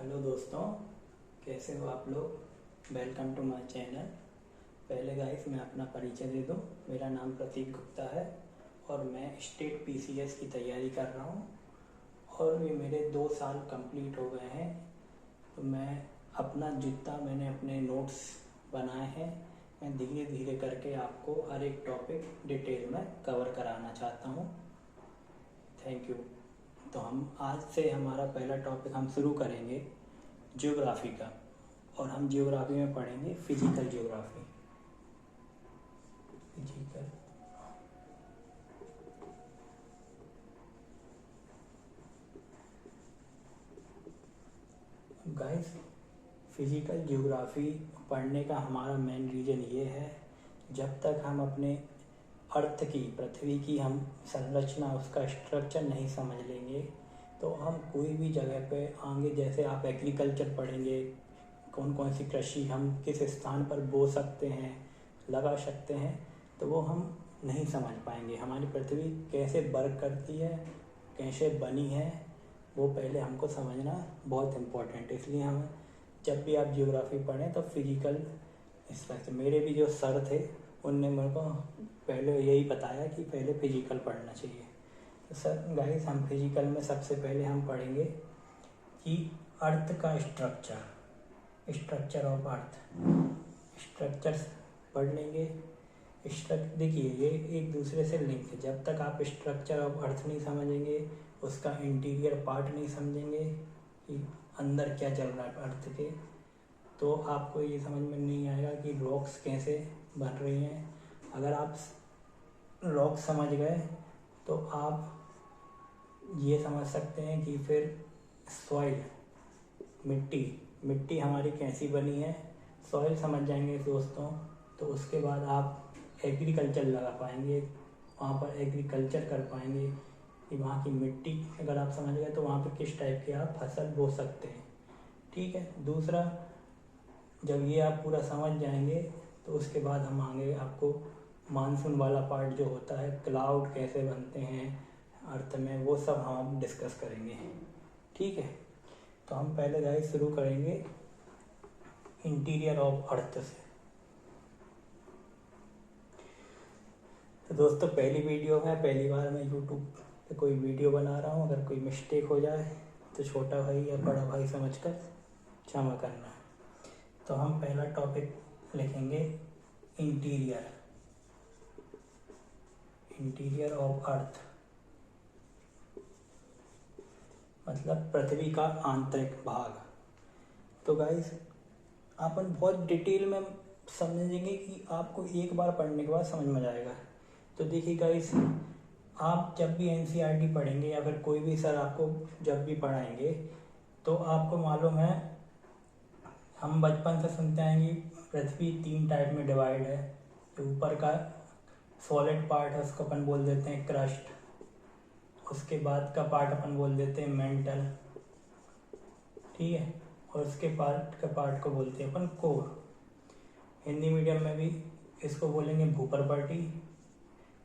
Hello दोस्तों, कैसे हो आप लोग। Welcome to my channel. पहले गाइस मैं अपना परिचय दे दूं। मेरा नाम प्रतीक गुप्ता है और मैं स्टेट पीसीएस की तैयारी कर रहा हूं और ये मेरे 2 साल कंप्लीट हो गए हैं। तो मैं अपना जितना मैंने अपने नोट्स बनाए हैं मैं धीरे धीरे करके आपको हर एक टॉपिक डिटेल में कवर कराना चाहता हूं। Thank you. तो हम आज से हमारा पहला टॉपिक हम शुरू करेंगे ज्योग्राफी का, और हम ज्योग्राफी में पढ़ेंगे physical geography. Physical guys, physical geography पढ़ने का हमारा मेन रीज़न ये है, जब तक हम अपने अर्थ की, पृथ्वी की हम संरचना, उसका स्ट्रक्चर नहीं समझ लेंगे तो हम कोई भी जगह पे आगे, जैसे आप एग्रीकल्चर पढ़ेंगे, कौन कौन सी कृषि हम किस स्थान पर बो सकते हैं, लगा सकते हैं, तो वो हम नहीं समझ पाएंगे। हमारी पृथ्वी कैसे वर्क करती है, कैसे बनी है, वो पहले हमको समझना बहुत इम्पोर्टेंट है। इसलिए हम जब भी आप ज्योग्राफी पढ़ें तो फिजिकल स्ट्रक्चर, मेरे भी जो सर थे उनने मेरे को पहले यही बताया कि पहले फिजिकल पढ़ना चाहिए। तो सर गाइस, हम फिजिकल में सबसे पहले हम पढ़ेंगे कि अर्थ का structure, structure of earth, structures पढ़ लेंगे। देखिए, ये एक दूसरे से लिंक है। जब तक आप स्ट्रक्चर ऑफ अर्थ नहीं समझेंगे, उसका इंटीरियर पार्ट नहीं समझेंगे कि अंदर क्या चल रहा है अर्थ के, तो आपको ये समझ में नहीं आएगा कि रॉक्स कैसे बन रही हैं। अगर आप रॉक समझ गए तो आप ये समझ सकते हैं कि फिर सॉइल, मिट्टी हमारी कैसी बनी है, सॉइल समझ जाएंगे दोस्तों, तो उसके बाद आप एग्रीकल्चर लगा पाएंगे, वहाँ पर एग्रीकल्चर कर पाएंगे कि वहाँ की मिट्टी अगर आप समझ गए तो वहाँ पर किस टाइप की आप फसल बो सकते हैं। ठीक है। दूसरा, जब ये आप पूरा समझ जाएंगे तो उसके बाद हम आगे आपको मानसून वाला पार्ट जो होता है, क्लाउड कैसे बनते हैं अर्थ में, वो सब हम डिस्कस करेंगे। ठीक है। तो हम पहले गाइस शुरू करेंगे इंटीरियर ऑफ अर्थ से। तो दोस्तों, पहली वीडियो है, पहली बार मैं यूट्यूब पे कोई वीडियो बना रहा हूँ। अगर कोई मिस्टेक हो जाए तो छोटा भाई या बड़ा भाई समझकर क्षमा करना। तो हम पहला टॉपिक लिखेंगे इंटीरियर ऑफ अर्थ, मतलब पृथ्वी का आंतरिक भाग। तो गाइस, अपन बहुत डिटेल में समझेंगे कि आपको एक बार पढ़ने के बाद समझ में आएगा। तो देखिए गाइस, आप जब भी एनसीईआरटी पढ़ेंगे या फिर कोई भी सर आपको जब भी पढ़ाएंगे तो आपको मालूम है, हम बचपन से सुनते हैं कि पृथ्वी 3 टाइप में डिवाइड है। जो ऊपर का सॉलिड पार्ट है उसको अपन बोल देते हैं क्रस्ट, उसके बाद का पार्ट अपन बोल देते हैं मेंटल, ठीक है, और उसके पार्ट को बोलते हैं अपन कोर। हिंदी मीडियम में भी इसको बोलेंगे भूप्रपाटी,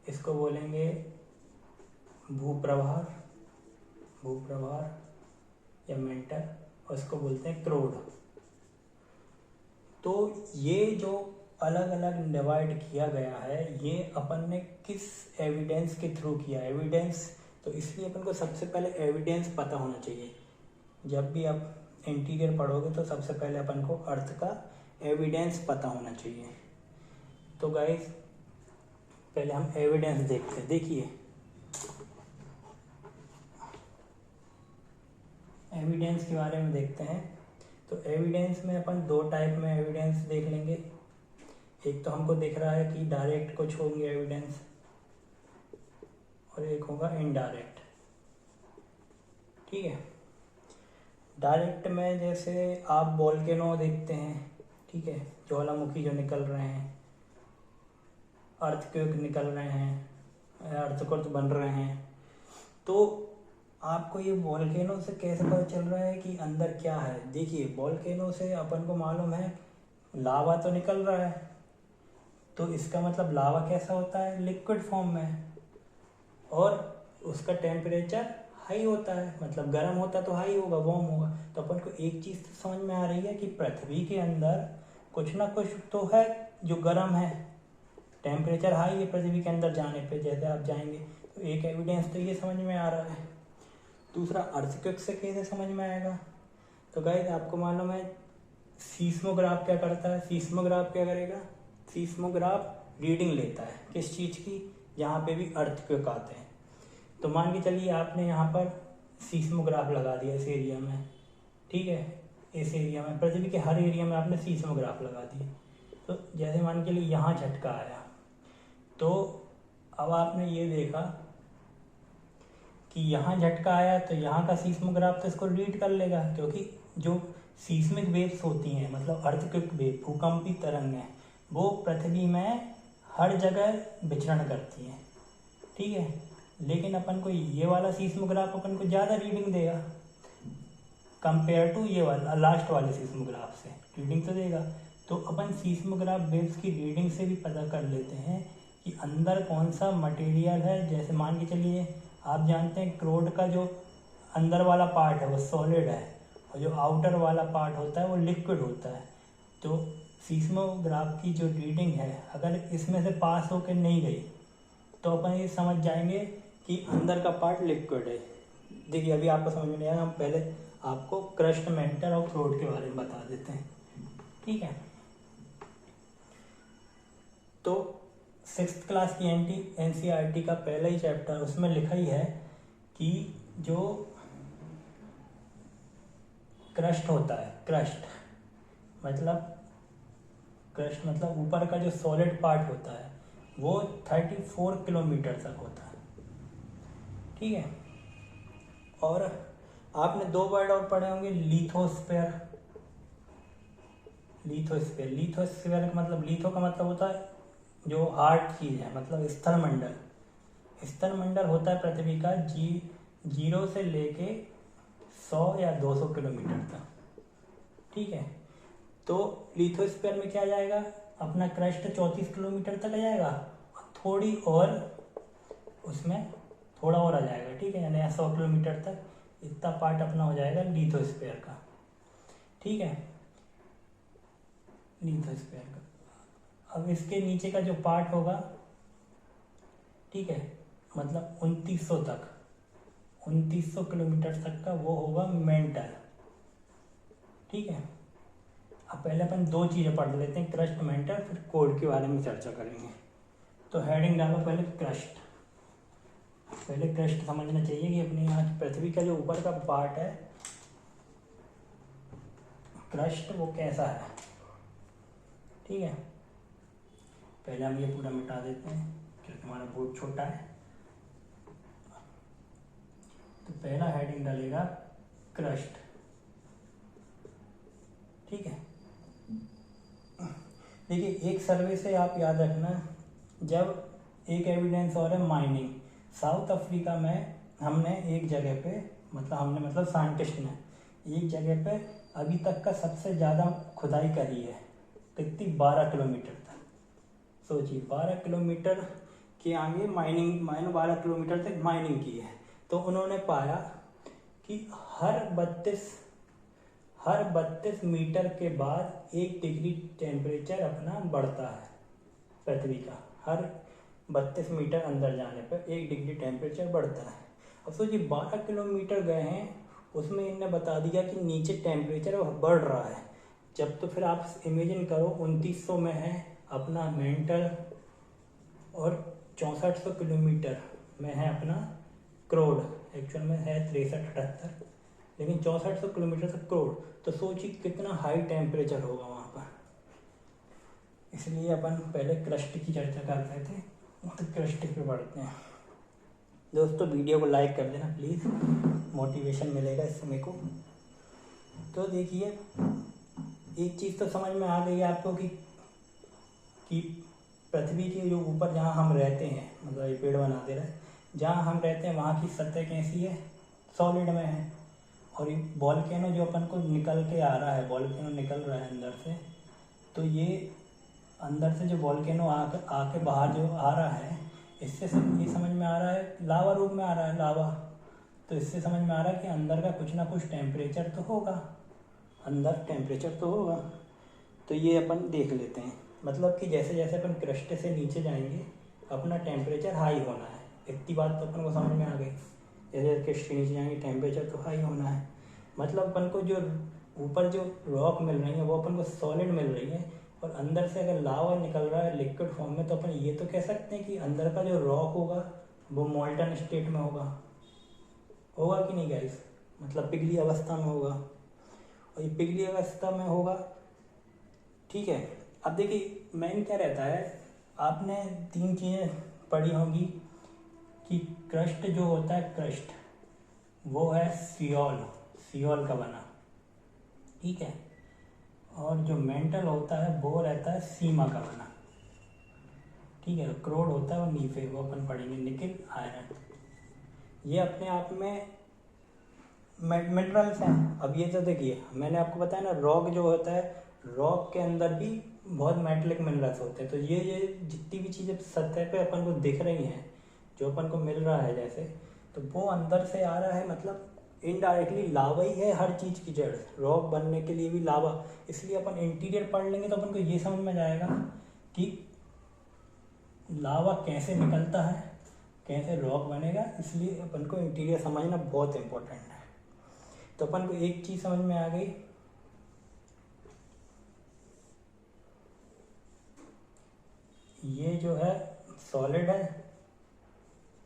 इसको बोलेंगे भूप्रभार या मेंटल, और इसको बोलते हैं क्रोड। तो ये जो अलग अलग डिवाइड किया गया है, ये अपन ने किस एविडेंस के थ्रू किया? एविडेंस, तो इसलिए अपन को सबसे पहले एविडेंस पता होना चाहिए। जब भी आप इंटीरियर पढ़ोगे तो सबसे पहले अपन को अर्थ का एविडेंस पता होना चाहिए। तो गाइस, पहले हम एविडेंस देखते हैं। देखिए, एविडेंस के बारे में देखते हैं। तो एविडेंस में अपन 2 टाइप में एविडेंस देख लेंगे। एक तो हमको दिख रहा है कि डायरेक्ट कुछ होंगे एविडेंस, और एक होगा इनडायरेक्ट। ठीक है। डायरेक्ट में जैसे आप वोल्केनो देखते हैं, ठीक है, ज्वालामुखी जो निकल रहे हैं, अर्थक्वेक निकल रहे हैं, अर्थक्वेक बन रहे हैं, तो आपको ये वोल्केनो से कैसे पता चल रहा है कि अंदर क्या है? देखिए, वोल्केनो से अपन को मालूम है लावा तो निकल रहा है, तो इसका मतलब लावा कैसा होता है? लिक्विड फॉर्म में, और उसका टेम्परेचर हाई होता है, मतलब गर्म होता तो हाई होगा, वार्म होगा। तो अपन को एक चीज़ तो समझ में आ रही है कि पृथ्वी के अंदर कुछ ना कुछ तो है जो गर्म है, टेम्परेचर हाई है पृथ्वी के अंदर जाने पे, जैसे आप जाएंगे। तो एक एविडेंस तो ये समझ में आ रहा है। दूसरा, अर्थक्वेक से कैसे समझ में आएगा? तो गाइस आपको मालूम है सीस्मोग्राफ क्या करता है? सीस्मोग्राफ क्या करेगा? सीस्मोग्राफ रीडिंग लेता है किस चीज़ की? जहाँ पे भी अर्थक्वेक आते हैं। तो मान के चलिए आपने यहाँ पर सीस्मोग्राफ लगा दिया इस एरिया में, ठीक है, इस एरिया में, पृथ्वी के हर एरिया में आपने सीस्मोग्राफ लगा दिए। तो जैसे मान के लिए यहाँ झटका आया, तो अब आपने ये देखा कि यहाँ झटका आया, तो यहाँ का सीस्मोग्राफ तो इसको रीड कर लेगा, क्योंकि जो सीस्मिक वेव्स होती हैं, मतलब अर्थक्वेक वेव, भूकंपी तरंगें, वो पृथ्वी में हर जगह विचरण करती हैं, ठीक है। लेकिन अपन को ये वाला सीस्मोग्राफ अपन को ज़्यादा रीडिंग देगा कंपेयर टू ये वाला लास्ट वाले सीस्मोग्राफ से, रीडिंग तो देगा। तो अपन सीस्मोग्राफ वेव्स की रीडिंग से भी पता कर लेते हैं कि अंदर कौन सा मटेरियल है। जैसे मान के चलिए आप जानते हैं क्रोड का जो अंदर वाला पार्ट है वो सॉलिड है, और जो आउटर वाला पार्ट होता है वो लिक्विड होता है। तो सीस्मोग्राफ की जो रीडिंग है, अगर इसमें से पास होकर नहीं गई तो अपन ये समझ जाएंगे कि अंदर का पार्ट लिक्विड है। देखिए अभी आपको समझ में नहीं आया, हम पहले आपको क्रस्ट, मेंटल और क्रोड के बारे में बता देते हैं, ठीक है। तो 6th क्लास की NCERT का पहला ही चैप्टर, उसमें लिखा ही है कि जो क्रस्ट होता है, क्रस्ट मतलब ऊपर का जो सॉलिड पार्ट होता है वो 34 किलोमीटर तक होता है, ठीक है। और आपने 2 वर्ड और पढ़े होंगे, लिथोस्फीयर। लिथोस्फीयर का मतलब, लिथो का मतलब होता है जो हार्ड चीज़ है, मतलब स्थलमंडल। स्थलमंडल होता है पृथ्वी का 0 से लेके 100 या 200 किलोमीटर तक, ठीक है। तो लिथोस्फीयर में क्या जाएगा, अपना क्रस्ट 34 किलोमीटर तक आ जाएगा, थोड़ी और उसमें थोड़ा और आ जाएगा, ठीक है, यानी 100 किलोमीटर तक इतना पार्ट अपना हो जाएगा लिथोस्फीयर का, ठीक है, लिथोस्फीयर का। अब इसके नीचे का जो पार्ट होगा, ठीक है, मतलब 2900 किलोमीटर तक का वो होगा मेंटल, ठीक है। अब पहले अपन 2 चीज़ें पढ़ लेते हैं, क्रस्ट, मेंटल, फिर कोड के बारे में चर्चा करेंगे। तो हेडिंग डालो पहले क्रस्ट। पहले क्रस्ट समझना चाहिए कि अपने यहाँ पृथ्वी का जो ऊपर का पार्ट है क्रस्ट, वो कैसा है, ठीक है। पहले हम ये पूरा मिटा देते हैं क्योंकि हमारा बोर्ड छोटा है। तो पहला हेडिंग डालेगा क्रस्ट, ठीक है। देखिए एक सर्वे से आप याद रखना, जब एक एविडेंस और है माइनिंग। साउथ अफ्रीका में हमने एक जगह पे, मतलब साइंटिस्ट ने एक जगह पे अभी तक का सबसे ज़्यादा खुदाई करी है, कितनी, 12 किलोमीटर तक। सोचिए 12 किलोमीटर के आगे माइनिंग 12 किलोमीटर तक माइनिंग की है। तो उन्होंने पाया कि हर 32 मीटर के बाद 1 डिग्री टेम्परेचर अपना बढ़ता है पृथ्वी का। हर 32 मीटर अंदर जाने पर 1 डिग्री टेम्परेचर बढ़ता है। अब सोचिए 12 किलोमीटर गए हैं, उसमें इन्हें बता दिया कि नीचे टेम्परेचर बढ़ रहा है। जब तो फिर आप इमेजिन करो 2900 में है अपना मेंटल और 6400 किलोमीटर में है अपना क्रोड, एक्चुअल में है 63-78, लेकिन 6400 किलोमीटर तक क्रोड। तो सोचिए कितना हाई टेम्परेचर होगा वहाँ पर। इसलिए अपन पहले क्रस्ट की चर्चा कर रहे थे, तो क्रस्ट पे बढ़ते हैं। दोस्तों वीडियो को लाइक कर देना प्लीज़, मोटिवेशन मिलेगा इससे मेरे को। तो देखिए एक चीज़ तो समझ में आ गई आपको कि पृथ्वी के जो ऊपर जहाँ हम रहते हैं, मतलब ये पेड़ बना दे रहा है, जहाँ हम रहते हैं वहाँ की सतह कैसी है, सॉलिड में है। और ये वॉल्केनो जो अपन को निकल के आ रहा है, वॉल्केनो निकल रहा है अंदर से, तो ये अंदर से जो वॉल्केनो आके बाहर जो आ रहा है, इससे सब ये समझ में आ रहा है लावा रूप में आ रहा है, लावा। तो इससे समझ में आ रहा है कि अंदर का कुछ ना कुछ टेम्परेचर तो होगा, अंदर टेम्परेचर तो होगा। तो ये अपन देख लेते हैं, मतलब कि जैसे जैसे अपन क्रस्ट से नीचे जाएंगे अपना टेम्परेचर हाई होना है, इतनी बात तो अपन को समझ में आ गई। जैसे क्रस्ट के नीचे जाएंगे टेम्परेचर तो हाई होना है, मतलब अपन को जो ऊपर जो रॉक मिल रही है वो अपन को सॉलिड मिल रही है, और अंदर से अगर लावा निकल रहा है लिक्विड फॉर्म में, तो अपन ये तो कह सकते हैं कि अंदर का जो रॉक होगा वो मोल्टन स्टेट में होगा कि नहीं गाइस, मतलब पिघली अवस्था में होगा, और ये पिघली अवस्था में होगा। ठीक है, अब देखिए मेन क्या रहता है, आपने 3 चीज़ें पढ़ी होंगी कि क्रस्ट जो होता है, क्रस्ट वो है सियोल का बना, ठीक है, और जो मेंटल होता है वो रहता है सीमा का बना, ठीक है, क्रोड होता है और नीफे, वो अपन पढ़ेंगे, निकिल आयरन, ये अपने आप में मिनरल्स हैं। अब ये तो देखिए मैंने आपको बताया ना, रॉक जो होता है, रॉक के अंदर भी बहुत मेटलिक मिनरल्स होते हैं। तो ये जितनी भी चीज़ें सतह पे अपन को दिख रही हैं, जो अपन को मिल रहा है जैसे, तो वो अंदर से आ रहा है, मतलब इनडायरेक्टली लावा ही है हर चीज़ की जड़, रॉक बनने के लिए भी लावा। इसलिए अपन इंटीरियर पढ़ लेंगे तो अपन को ये समझ में जाएगा कि लावा कैसे निकलता है, कैसे रॉक बनेगा, इसलिए अपन को इंटीरियर समझना बहुत इम्पोर्टेंट है। तो अपन को एक चीज़ समझ में आ गई, ये जो है सॉलिड है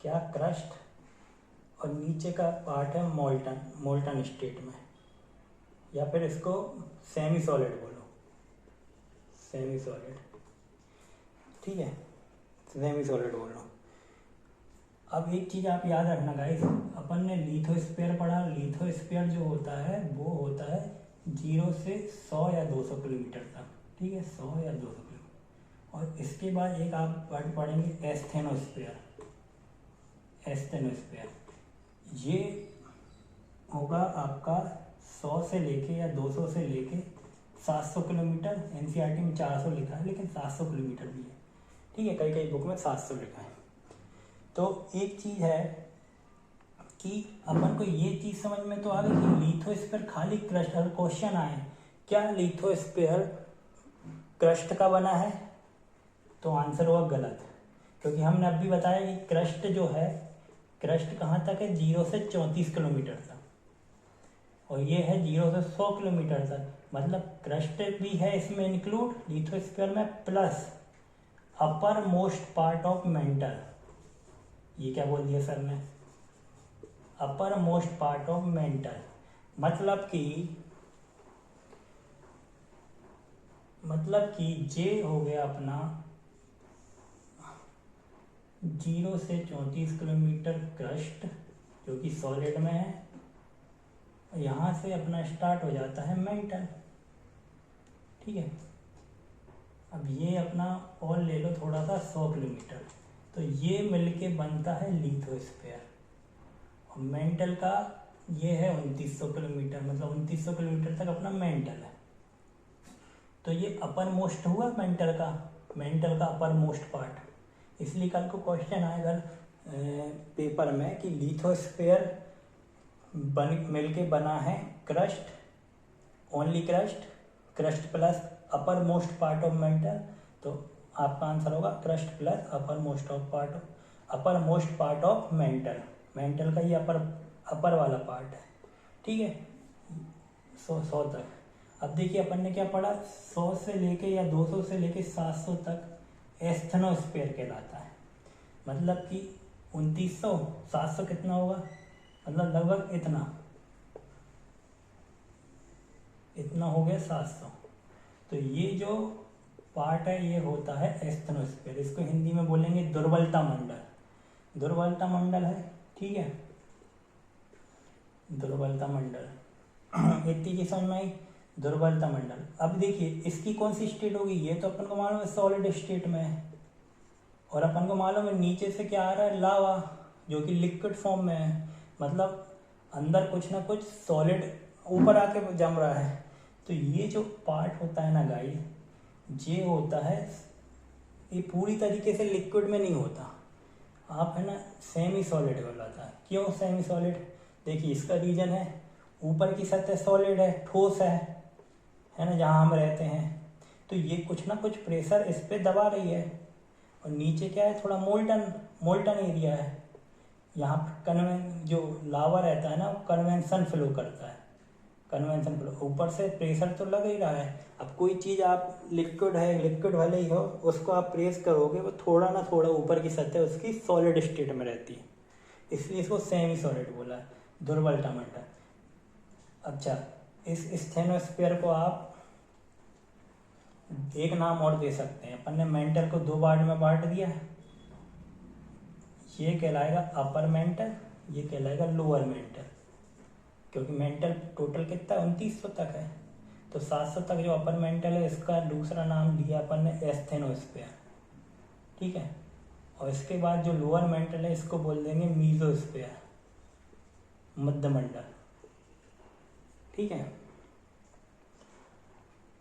क्या, क्रस्ट, और नीचे का पार्ट है मोल्टन स्टेट में, या फिर इसको सेमी सॉलिड बोलो, सेमी सॉलिड, ठीक है, सेमी सॉलिड बोलो। अब एक चीज़ आप याद रखना गाइस, अपन ने लिथोस्फीयर पढ़ा, लिथोस्फीयर जो होता है वो होता है 0 से 100 या 200 किलोमीटर तक, ठीक है, 100 या 200 किलोमीटर। और इसके बाद एक आप वर्ड पढ़ेंगे एस्थेनोस्फीयर, ये होगा आपका 100 से लेके या 200 से लेके 700 किलोमीटर, एनसीईआरटी में 400 लिखा है लेकिन 700 किलोमीटर भी है, ठीक है, कई कई बुक में 700 लिखा है। तो एक चीज़ है कि अपन को ये चीज़ समझ में तो आ गई कि लिथोस्फीयर खाली क्रस्ट, अगर क्वेश्चन आए क्या लिथोस्फीयर क्रस्ट का बना है, तो आंसर होगा गलत, क्योंकि हमने अभी बताया कि क्रस्ट जो है, क्रस्ट कहाँ तक है, 0 से 34 किलोमीटर तक, और ये है 0 से 100 किलोमीटर तक, मतलब क्रस्ट भी है इसमें इंक्लूड लिथोस्फीयर में, plus upper most part of mental, ये क्या बोल दिया सर ने, upper most part of mental, मतलब कि जे हो गया अपना 0 से 34 किलोमीटर क्रस्ट जो कि सॉलिड में है, यहाँ से अपना स्टार्ट हो जाता है मेंटल, ठीक है। अब ये अपना और ले लो थोड़ा सा 100 किलोमीटर, तो ये मिलके बनता है लिथोस्फीयर, और मेंटल का ये है 2900 किलोमीटर, मतलब 2900 किलोमीटर तक अपना मेंटल है। तो ये अपर मोस्ट हुआ मेंटल का अपर मोस्ट पार्ट, इसलिए कल को क्वेश्चन आएगा पेपर में कि लिथोस्फीयर मिलके बना है crust, only crust plus upper most part of mental, तो आपका आंसर होगा crust plus upper most part of mental का ये अपर वाला पार्ट है, ठीक है, 100 तक। अब देखिए अपन ने क्या पढ़ा, 100 से लेके या 200 से लेके 700 तक एस्थेनोस्फीयर कहलाता है, मतलब कि 2900, 700 कितना होगा, मतलब लगभग इतना हो गया 700। तो ये जो पार्ट है ये होता है एस्थेनोस्फीयर, इसको हिंदी में बोलेंगे दुर्बलता मंडल है, ठीक है, दुर्बलता मंडल इतनी की समझ में आई, दुर्बलता मंडल। अब देखिए इसकी कौन सी स्टेट होगी, ये तो अपन को मालूम है सॉलिड स्टेट में है, और अपन को मालूम है नीचे से क्या आ रहा है, लावा, जो कि लिक्विड फॉर्म में है, मतलब अंदर कुछ ना कुछ सॉलिड ऊपर आके जम रहा है। तो ये जो पार्ट होता है ना गाइस, ये होता है, ये पूरी तरीके से लिक्विड में नहीं होता, आप है ना सेमी सॉलिड कहलाता है। क्यों सेमी सॉलिड, देखिए इसका रीजन है, ऊपर की सतह सॉलिड है, ठोस है ना, जहाँ हम रहते हैं, तो ये कुछ ना कुछ प्रेशर इस पे दबा रही है। और नीचे क्या है, थोड़ा मोल्टन एरिया है, यहाँ पर जो लावा रहता है ना, वो कन्वेंशन फ्लो करता है, कन्वेंशन फ्लो, ऊपर से प्रेशर तो लग ही रहा है। अब कोई चीज़ आप लिक्विड है, लिक्विड भले ही हो, उसको आप प्रेस करोगे वो थोड़ा ना थोड़ा ऊपर की सतह उसकी सॉलिड स्टेट में रहती है, इसलिए इसको सेमी सॉलिड बोला है, दुर्बल टमाटर। अच्छा, इस स्टेनोस्फीयर को आप एक नाम और दे सकते हैं, अपन ने मेंटल को 2 पार्ट में बांट दिया, ये कहलाएगा अपर मेंटल, ये कहलाएगा लोअर मेंटल, क्योंकि मेंटल टोटल कितना है, 2900 तक है, तो 700 तक जो अपर मेंटल है इसका दूसरा नाम दिया अपन ने स्टेनोस्फीयर, ठीक है। और इसके बाद जो लोअर मेंटल है इसको बोल देंगे मीजोस्फीयर, मध्यमंडल, ठीक है।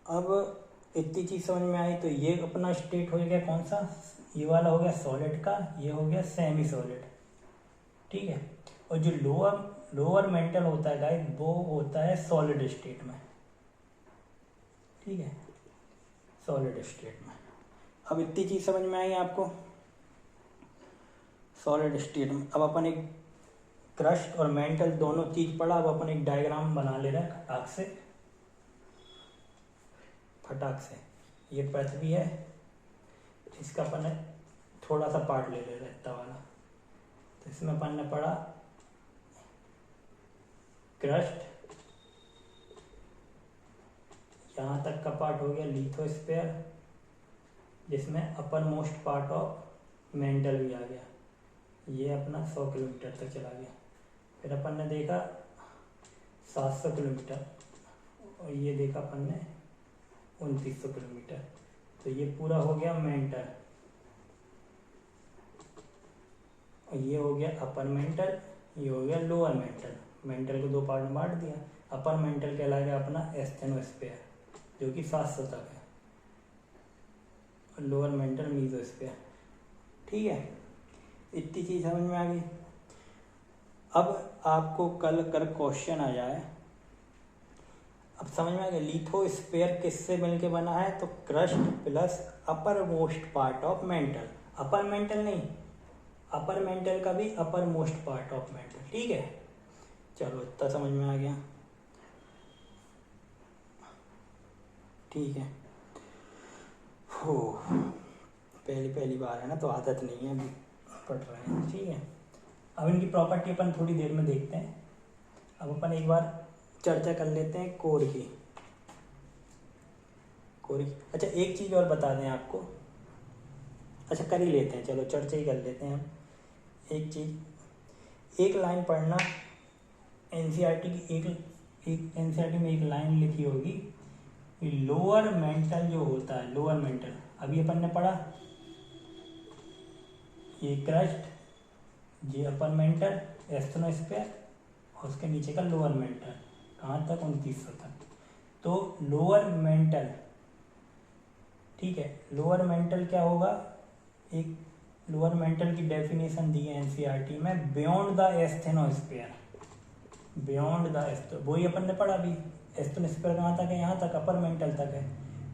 अब इतनी चीज समझ में आई, तो ये अपना स्टेट हो गया कौन सा, ये वाला हो गया सॉलिड का, ये हो गया सेमी सॉलिड, ठीक है। और जो लोअर मेंटल होता है गाइस, वो होता है सॉलिड स्टेट में, ठीक है, सॉलिड स्टेट में। अब इतनी चीज समझ में आई आपको, सॉलिड स्टेट में। अब अपन एक क्रस्ट और मेंटल दोनों चीज पढ़ा, अब अपन एक डायग्राम बना ले रहे हैं फटाक से। ये पृथ्वी है, इसका अपन थोड़ा सा पार्ट ले रहे इतना वाला, तो इसमें अपन ने पढ़ा क्रस्ट, यहाँ तक का पार्ट हो गया लिथोस्फीयर, जिसमें upper most part of mental भी आ गया, ये अपना 100 किलोमीटर तक चला गया। फिर अपन ने देखा 700 किलोमीटर, और ये देखा अपन ने 2900 किलोमीटर, तो ये पूरा हो गया मेंटल, और ये हो गया अपर मेंटल, ये हो गया लोअर मेंटल। मेंटल को 2 पार्ट में बांट दिया, अपर मेंटल कहलाएगा अपना स्टेनोस्फीयर जो कि 700 तक है, और लोअर मेंटल मीजोस्फीयर, ठीक है। इतनी चीज समझ में आ गई। अब आपको कल क्वेश्चन आ जाए, अब समझ में आ गया लिथोस्फीयर किससे मिलके बना है, तो crust plus upper most part of mental, upper mantle नहीं, अपर मेंटल का भी upper most part of mental, ठीक है। चलो इतना समझ में आ गया, ठीक है। हो पहली बार है ना, तो आदत नहीं है, अभी पढ़ रहे हैं, ठीक है। अब इनकी प्रॉपर्टी अपन थोड़ी देर में देखते हैं। अब अपन एक बार चर्चा कर लेते हैं कोर की। अच्छा एक चीज़ और बता दें आपको, अच्छा कर ही लेते हैं, चलो चर्चा ही कर लेते हैं हम। एक चीज़, एक लाइन पढ़ना, एनसीईआरटी की एक एनसीईआरटी में एक लाइन लिखी होगी, लोअर मेंटल जो होता है, लोअर मेंटल अभी अपन ने पढ़ा, ये क्रस्ट, ये अपर मेंटल स्टेनोस्फीयर, और उसके नीचे का लोअर मेंटल, कहाँ तक, 2900 तक। तो लोअर मेंटल, ठीक है, लोअर मेंटल क्या होगा, एक लोअर मेंटल की डेफिनेशन दी है एनसीईआरटी में, बियॉन्ड द स्टेनोस्फीयर, बियॉन्ड द, वही अपन ने पढ़ा अभी, स्टेनोस्फीयर कहाँ तक है, यहाँ तक, अपर मेंटल तक है।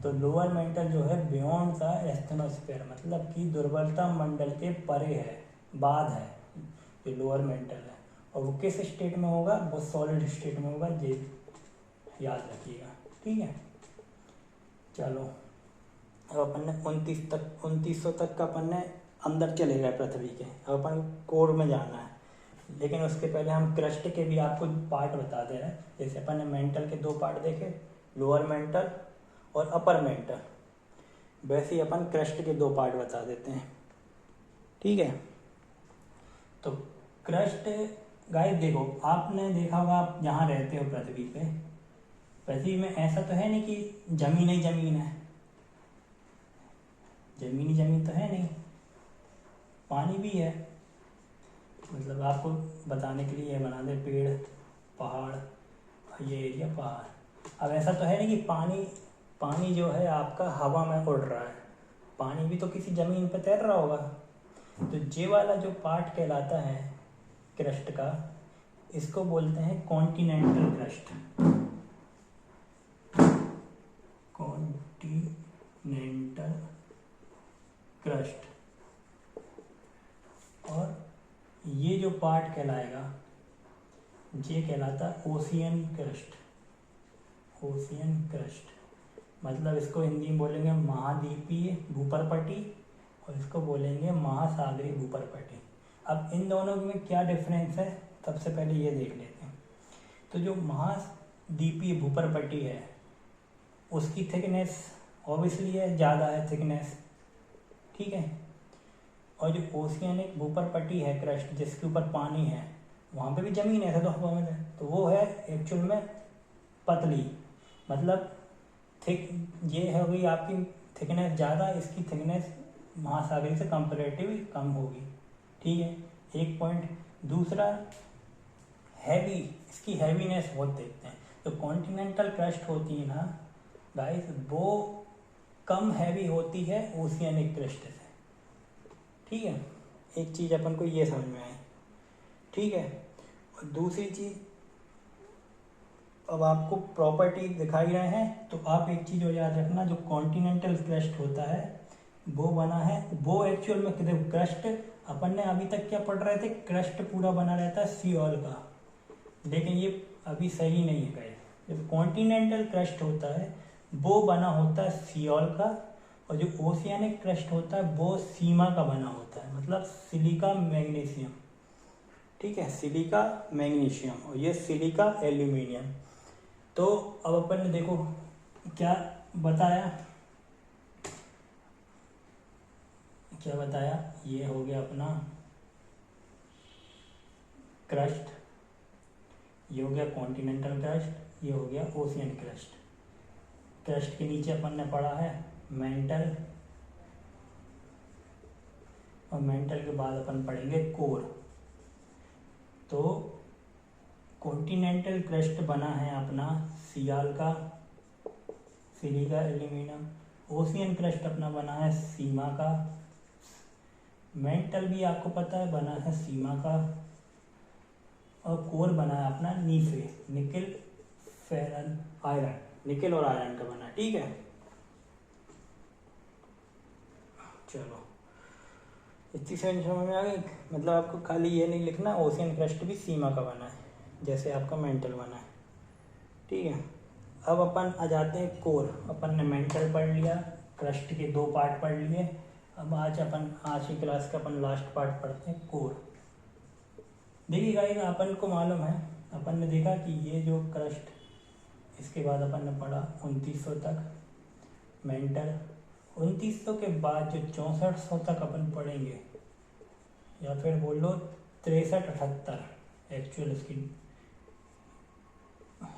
तो लोअर मेंटल जो है बियॉन्ड द स्टेनोस्फीयर, मतलब कि दुर्बलता मंडल के परे है, बाद है जो लोअर मेंटल है। और वो किस स्टेट में होगा, वो सॉलिड स्टेट में होगा, ये याद रखिएगा, ठीक है। चलो अब अपन ने 2900 तक का अपन ने अंदर चले गए पृथ्वी के, अब अपन कोर में जाना है, लेकिन उसके पहले हम क्रस्ट के भी आपको पार्ट बता दे रहे हैं। जैसे अपन ने मेंटल के 2 पार्ट देखे, लोअर मेंटल और अपर मेंटल, वैसे ही अपन क्रस्ट के 2 पार्ट बता देते हैं, ठीक है। तो क्रस्ट गाइस, देखो आपने देखा होगा, आप जहाँ रहते हो पृथ्वी में ऐसा तो है नहीं कि जमीन ही जमीन है, जमीन ही जमीन तो है नहीं, पानी भी है। मतलब आपको बताने के लिए ये बना दे, पेड़ पहाड़, ये एरिया पहाड़। अब ऐसा तो है नहीं कि पानी जो है आपका हवा में उड़ रहा है, पानी भी तो किसी ज़मीन पर तैर रहा होगा। तो ये वाला जो पार्ट कहलाता है क्रस्ट का, इसको बोलते हैं कॉन्टिनेंटल क्रस्ट। Continental crust. और ये जो पार्ट कहलाएगा ये कहलाता ओशियन क्रस्ट। ओशियन क्रस्ट मतलब इसको हिंदी में बोलेंगे महाद्वीपीय भूपरपटी और इसको बोलेंगे महासागरीय भूपरपटी। अब इन दोनों में क्या डिफरेंस है सबसे पहले ये देख लेते हैं। तो जो महाद्वीपीय भूपरपटी है उसकी थिकनेस ऑब्वियसली है, ज़्यादा है थिकनेस, ठीक है। और जो ओशियनिक भूपरपटी है क्रस्ट जिसके ऊपर पानी है वहाँ पे भी ज़मीन है तो हवा में है, तो वो है एक्चुअल में पतली, मतलब थिक। ये है गई आपकी थिकनेस ज़्यादा, इसकी थिकनेस महासागरीय से कंपेरेटिवली कम होगी, ठीक है, एक पॉइंट। दूसरा हैवी, इसकी हैवीनेस बहुत देखते हैं। जो कॉन्टिनेंटल क्रस्ट होती है ना गाइस वो कम हैवी होती है ओशियनिक क्रस्ट से, ठीक है। एक चीज़ अपन को ये समझ में आई, ठीक है। और दूसरी चीज़ अब आपको प्रॉपर्टी दिखाई रहे हैं तो आप एक चीज़ और याद रखना, जो कॉन्टिनेंटल क्रस्ट होता है वो बना है, वो एक्चुअल में क्रस्ट अपन ने अभी तक क्या पढ़ रहे थे, क्रस्ट पूरा बना रहता है सियोल का, लेकिन ये अभी सही नहीं है गाइस। जब कॉन्टिनेंटल क्रस्ट होता है वो बना होता है सियोल का, और जो ओशियनिक क्रस्ट होता है वो सीमा का बना होता है, मतलब सिलिका मैग्नीशियम, ठीक है, सिलिका मैग्नीशियम और ये सिलिका एल्यूमिनियम। तो अब अपन ने देखो क्या बताया, ये हो गया अपना क्रस्ट, ये हो गया कॉन्टिनेंटल क्रस्ट, ये हो गया ओशियन क्रस्ट। क्रस्ट के नीचे अपन ने पढ़ा है मेंटल, और मेंटल के बाद अपन पढ़ेंगे कोर। तो कॉन्टिनेंटल क्रस्ट बना है अपना सियाल का, सिलिका एल्यूमिनियम। ओशियन क्रस्ट अपना बना है सीमा का, मेंटल भी आपको पता है बना है सीमा का, और कोर बना है अपना नीफे, निकल फेरन आयरन, निकल और आयरन का बना, ठीक है। चलो इतनी समझ में आ गई, मतलब आपको खाली ये नहीं लिखना ओशियन क्रस्ट भी सीमा का बना है जैसे आपका मेंटल बना है, ठीक है। अब अपन आ जाते हैं कोर। अपन ने मेंटल पढ़ लिया, क्रस्ट के 2 पार्ट पढ़ लिए, अब आज की क्लास का अपन लास्ट पार्ट पढ़ते हैं कोर। देखिए गाइस अपन को मालूम है, अपन ने देखा कि ये जो क्रस्ट, इसके बाद अपन ने पढ़ा 2900 तक मेंटल, 2900 के बाद जो 6400 तक अपन पढ़ेंगे, या फिर बोल लो 63-78 एक्चुअल इसकी,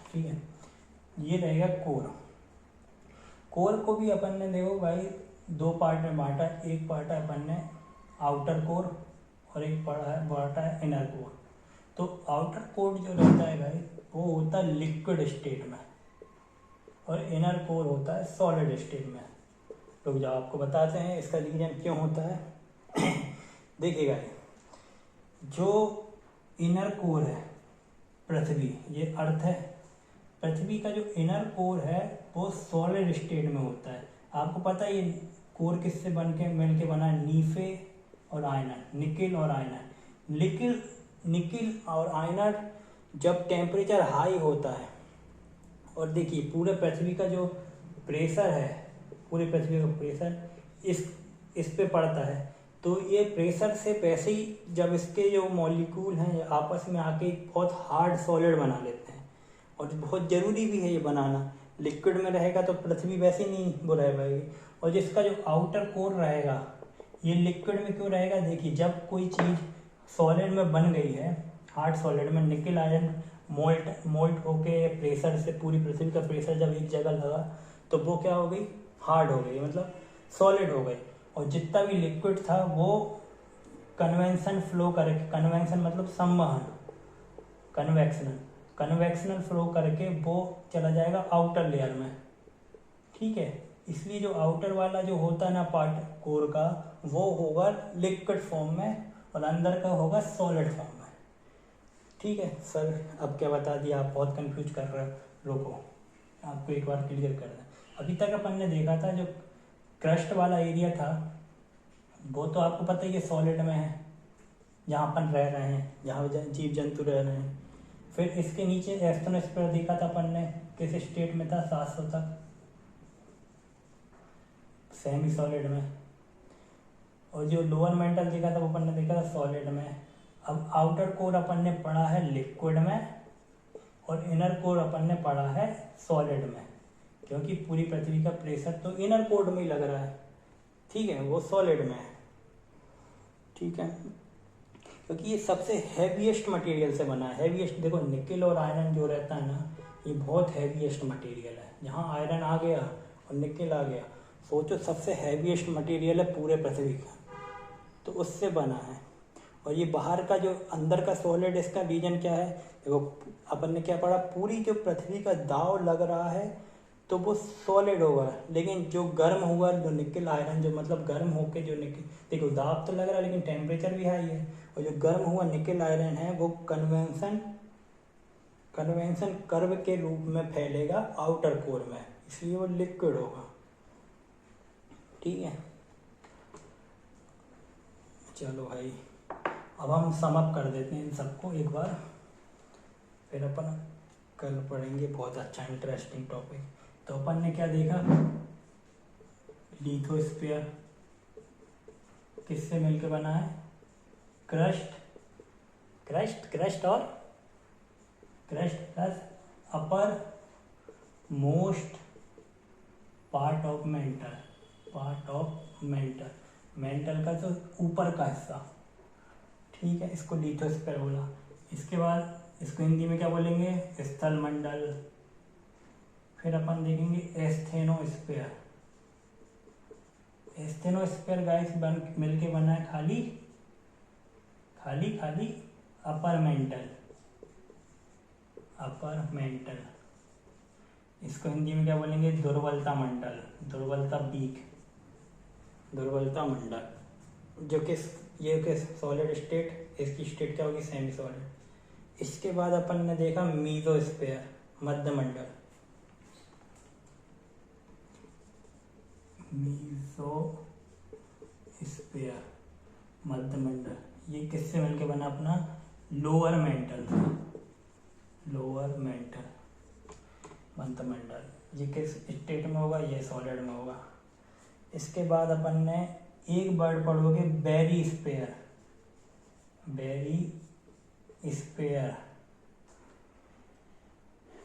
ठीक है, ये रहेगा कोर। कोर को भी अपन ने देखो भाई 2 पार्ट में बांटा, एक पार्ट है अपन ने आउटर कोर और एक बांटा है इनर कोर। तो आउटर कोर जो रहता है भाई वो होता है लिक्विड स्टेट में, और इनर कोर होता है सॉलिड स्टेट में। लोग जो आपको बताते हैं इसका रीजन क्यों होता है। देखिएगा जो इनर कोर है पृथ्वी, ये अर्थ है, पृथ्वी का जो इनर कोर है वो सॉलिड स्टेट में होता है। आपको पता है ये कोर किससे बन के मिल के बना है, नीफे और आयरन, निकिल और आयरन। निकिल और आयरन जब टेम्परेचर हाई होता है, और देखिए पूरे पृथ्वी का जो प्रेशर है, पूरे पृथ्वी का प्रेशर इस पे पड़ता है, तो ये प्रेशर से वैसे ही जब इसके जो मॉलिक्यूल हैं आपस में आके बहुत हार्ड सॉलिड बना लेते हैं, और बहुत ज़रूरी भी है ये बनाना। लिक्विड में रहेगा तो पृथ्वी वैसे ही नहीं वो रह पाएगी। और जिसका जो आउटर कोर रहेगा ये लिक्विड में क्यों रहेगा, देखिए जब कोई चीज़ सॉलिड में बन गई है, हार्ड सॉलिड में, निकल आयरन मोल्ट होके प्रेशर से, पूरी पृथ्वी का प्रेशर जब एक जगह लगा तो वो क्या हो गई, हार्ड हो गई, मतलब सॉलिड हो गई। और जितना भी लिक्विड था वो कन्वेंशन फ्लो करके, कन्वेंशन मतलब संवहन, कन्वेक्शनल फ्लो करके वो चला जाएगा आउटर लेयर में, ठीक है। इसलिए जो आउटर वाला जो होता है ना पार्ट कोर का, वो होगा लिक्विड फॉर्म में और अंदर का होगा सॉलिड फॉर्म में। ठीक है सर, अब क्या बता दिया, आप बहुत कंफ्यूज कर रहे हो, रुको आपको एक बार क्लियर कर दें। अभी तक अपन ने देखा था जो क्रस्ट वाला एरिया था वो तो आपको पता ही है सॉलिड में है, जहाँ अपन रह रहे हैं, जहाँ जीव जंतु रह रहे हैं। फिर इसके नीचे एस्थेनोस्फीयर देखा था अपन ने, किस स्टेट में था, 700 तक सेमी सॉलिड में। और जो लोअर मेंटल देखा था वो अपन ने देखा था सॉलिड में। अब आउटर कोर अपन ने पढ़ा है लिक्विड में और इनर कोर अपन ने पढ़ा है सॉलिड में, क्योंकि पूरी पृथ्वी का प्रेशर तो इनर कोर में ही लग रहा है, ठीक है, वो सॉलिड में है, ठीक है, क्योंकि ये सबसे हैवीएस्ट मटेरियल से बना है। हैवीएस्ट देखो, निकेल और आयरन जो रहता है ना, ये बहुत हैवीएस्ट मटेरियल है। जहाँ आयरन आ गया और निकेल आ गया, सोचो सबसे हैवीएस्ट मटेरियल है पूरे पृथ्वी का, तो उससे बना है। और ये बाहर का जो अंदर का सॉलिड, इसका रीजन क्या है, देखो अपन ने क्या पढ़ा, पूरी जो पृथ्वी का दाव लग रहा है तो वो सॉलिड होगा, लेकिन जो गर्म हुआ, जो निकेल आयरन, जो मतलब गर्म होके जो निकेल, देखो दाब तो लग रहा है लेकिन टेम्परेचर भी हाई है, और जो गर्म हुआ निकेल आयरन है वो कन्वेंशन कर्व के रूप में फैलेगा आउटर कोर में, इसलिए वो लिक्विड होगा, ठीक है। चलो भाई, अब हम सम अप कर देते हैं इन सबको एक बार, फिर अपन कल पढ़ेंगे बहुत अच्छा इंटरेस्टिंग टॉपिक। तो अपन ने क्या देखा, लिथोस्फीयर किससे मिलकर बना है, crust plus upper most part of mental का जो ऊपर का हिस्सा, ठीक है, इसको लिथोस्फीयर बोला। इसके बाद इसको हिंदी में क्या बोलेंगे, स्थल मंडल। फिर अपन देखेंगे एस्थेनोस्फीयर गाइस मिलके बना है खाली अपर मेंटल। इसको हिंदी में क्या बोलेंगे, दुर्बलता मंडल, जो कि ये सॉलिड स्टेट, इसकी स्टेट क्या होगी, सेमी सॉलिड। इसके बाद अपन ने देखा मीजोस्फीयर, मध्य मंडल, ये किससे मिलके बना, अपना लोअर मेंटल मध्य मंडल। ये किस स्टेट में होगा, ये सॉलिड में होगा। इसके बाद अपन ने एक वर्ड पढ़ोगे, बेरी स्पेयर,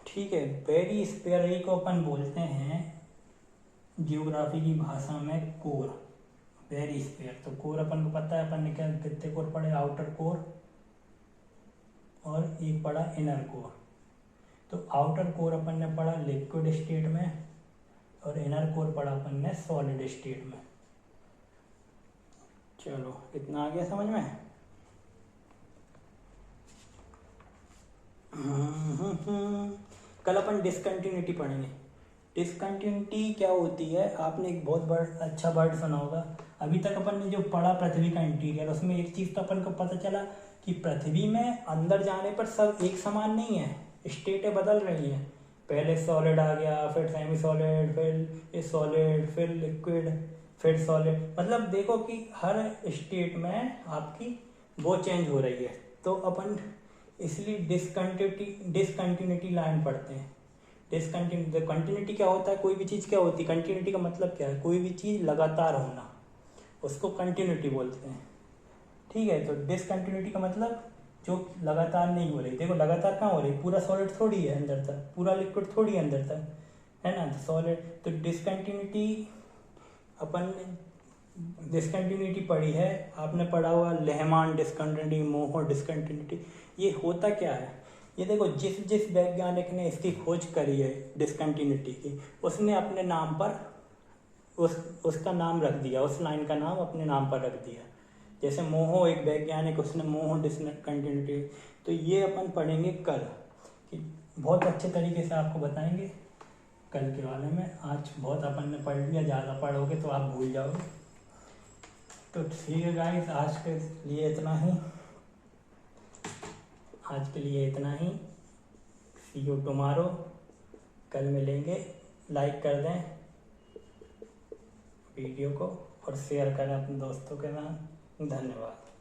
ठीक है। बेरी स्पेयर ही को अपन बोलते हैं जियोग्राफी की भाषा में कोर, बेरी स्पेयर। तो कोर अपन को पता है, अपन ने क्या कितने कोर पढ़े, आउटर कोर और एक पढ़ा इनर कोर। तो आउटर कोर अपन ने पढ़ा लिक्विड स्टेट में और इनर कोर पढ़ा अपन ने सॉलिड स्टेट में। चलो इतना आ गया समझ में। कल अपन डिसकंटिन्यूटी पढ़ेंगे। डिसकंटिन्यूटी क्या होती है, आपने एक बहुत अच्छा वर्ड सुना होगा। अभी तक अपन ने जो पढ़ा पृथ्वी का इंटीरियर, उसमें एक चीज़ तो अपन को पता चला कि पृथ्वी में अंदर जाने पर सब एक समान नहीं है, स्टेटें बदल रही हैं। पहले सॉलिड आ गया, फिर सेमी सॉलिड, फिर सॉलिड, फिर लिक्विड, फिर सॉलिड, मतलब देखो कि हर स्टेट में आपकी वो चेंज हो रही है। तो अपन इसलिए डिसकंटिन्यूटी लाइन पढ़ते हैं। कंटिन्यूटी क्या होता है, कोई भी चीज़ क्या होती है, कंटिन्यूटी का मतलब क्या है, कोई भी चीज़ लगातार होना, उसको कंटिन्यूटी बोलते हैं, ठीक है। तो डिसकंटिन्यूटी का मतलब जो लगातार नहीं हो रही। देखो लगातार कहाँ हो रही, पूरा सॉलिड थोड़ी है अंदर तक, पूरा लिक्विड थोड़ी है अंदर तक, है ना, सॉलिड। तो डिसकंटिन्यूटी, अपन डिसकंटिन्यूटी पढ़ी है, आपने पढ़ा हुआ लेहमान डिसकंटिन्यूटी, मोहो डिसकंटिन्यूटी। ये होता क्या है, ये देखो जिस वैज्ञानिक ने इसकी खोज करी है डिसकंटिन्यूटी की, उसने अपने नाम पर उसका नाम रख दिया, उस लाइन का नाम अपने नाम पर रख दिया। जैसे मोहो एक वैज्ञानिक, उसने मोहो डिसकंटिन्यूटी। तो ये अपन पढ़ेंगे कल, कि बहुत अच्छे तरीके से आपको बताएंगे कल के बारे में। आज बहुत अपन ने पढ़ लिया, ज़्यादा पढ़ोगे तो आप भूल जाओगे। तो ठीक है गाइस, आज के लिए इतना ही। आज के लिए इतना ही। सी यू टुमारो। कल मिलेंगे। लाइक कर दें वीडियो को और शेयर करें अपने दोस्तों के साथ। धन्यवाद।